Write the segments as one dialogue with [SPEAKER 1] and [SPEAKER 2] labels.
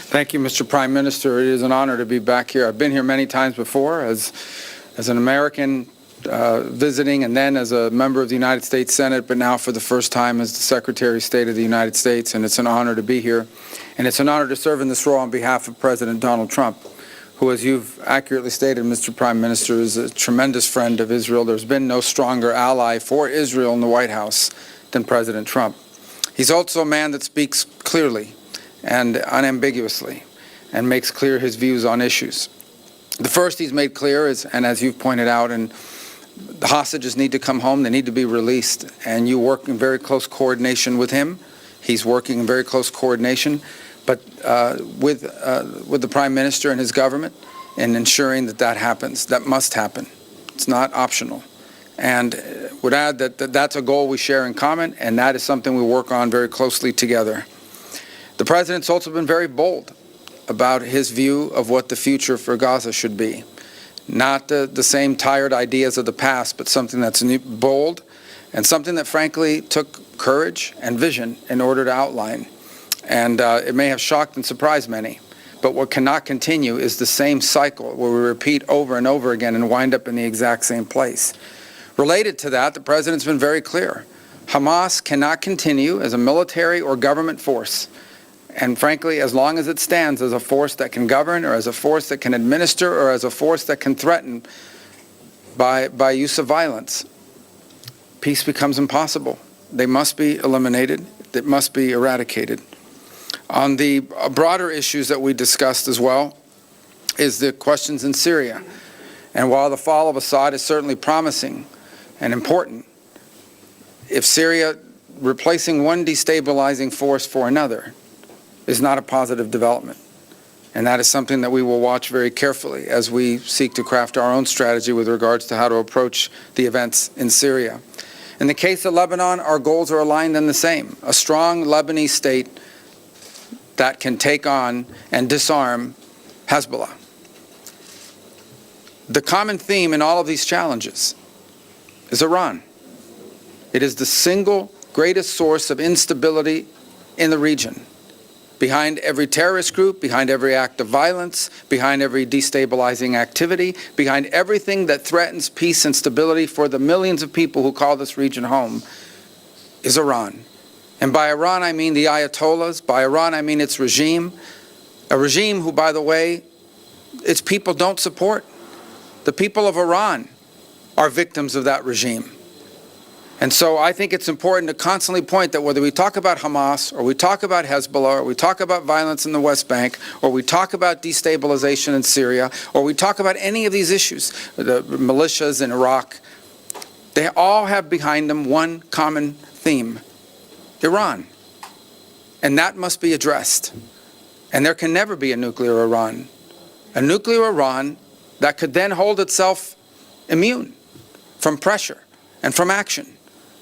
[SPEAKER 1] Thank you, Mr. Prime Minister. It is an honor to be back here. I've been here many times before as an American visiting, and then as a member of the United States Senate, but now for the first time as the Secretary of State of the United States, and it's an honor to be here. And it's an honor to serve in this role on behalf of President Donald Trump, who, as you've accurately stated, Mr. Prime Minister, is a tremendous friend of Israel. There's been no stronger ally for Israel in the White House than President Trump. He's also a man that speaks clearly and unambiguously and makes clear his views on issues. The first he's made clear is, and as you've pointed out, and the hostages need to come home, they need to be released, and you work in very close coordination with him. He's working in very close coordination, but with the Prime Minister and his government in ensuring that that happens. That must happen. It's not optional. And would add that that's a goal we share in common, and that is something we work on very closely together. The President's also been very bold about his view of what the future for Gaza should be. Not the same tired ideas of the past, but something that's bold and something that frankly took courage and vision in order to outline. And it may have shocked and surprised many, but what cannot continue is the same cycle where we repeat over and over again and wind up in the exact same place. Related to that, the President's been very clear. Hamas cannot continue as a military or government force. And frankly, as long as it stands as a force that can govern, or as a force that can administer, or as a force that can threaten by use of violence, peace becomes impossible. They must be eliminated. They must be eradicated. On the broader issues that we discussed as well is the questions in Syria. And while the fall of Assad is certainly promising and important, if Syria replacing one destabilizing force for another is not a positive development. And that is something that we will watch very carefully as we seek to craft our own strategy with regards to how to approach the events in Syria. In the case of Lebanon, our goals are aligned and the same. A strong Lebanese state that can take on and disarm Hezbollah. The common theme in all of these challenges is Iran. It is the single greatest source of instability in the region. Behind every terrorist group, behind every act of violence, behind every destabilizing activity, behind everything that threatens peace and stability for the millions of people who call this region home, is Iran. And by Iran, I mean the Ayatollahs. By Iran, I mean its regime. A regime who, by the way, its people don't support. The people of Iran are victims of that regime. And so I think it's important to constantly point that whether we talk about Hamas, or we talk about Hezbollah, or we talk about violence in the West Bank, or we talk about destabilization in Syria, or we talk about any of these issues, the militias in Iraq, they all have behind them one common theme: Iran. And that must be addressed. And there can never be a nuclear Iran. A nuclear Iran that could then hold itself immune from pressure and from action.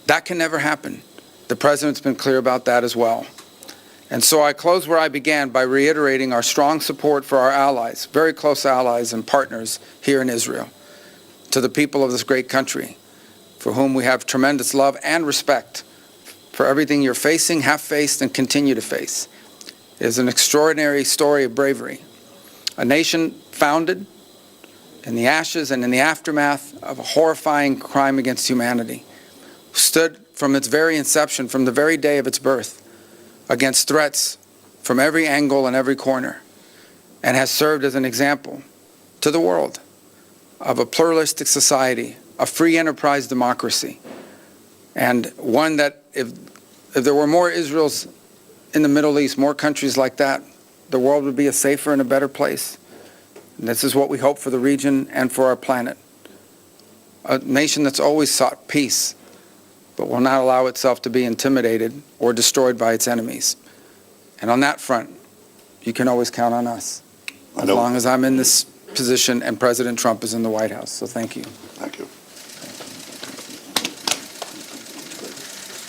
[SPEAKER 1] That can never happen. The President's been clear about that as well. And so I close where I began by reiterating our strong support for our allies, very close allies and partners here in Israel, to the people of this great country, for whom we have tremendous love and respect for everything you're facing, have faced, and continue to face. It is an extraordinary story of bravery. A nation founded in the ashes and in the aftermath of a horrifying crime against humanity, stood from its very inception, from the very day of its birth, against threats from every angle and every corner, and has served as an example to the world of a pluralistic society, a free enterprise democracy, and one that if there were more Israels in the Middle East, more countries like that, the world would be a safer and a better place. And this is what we hope for the region and for our planet. A nation that's always sought peace, but will not allow itself to be intimidated or destroyed by its enemies. And on that front, you can always count on us, as long as I'm in this position and President Trump is in the White House. So thank you.
[SPEAKER 2] Thank you.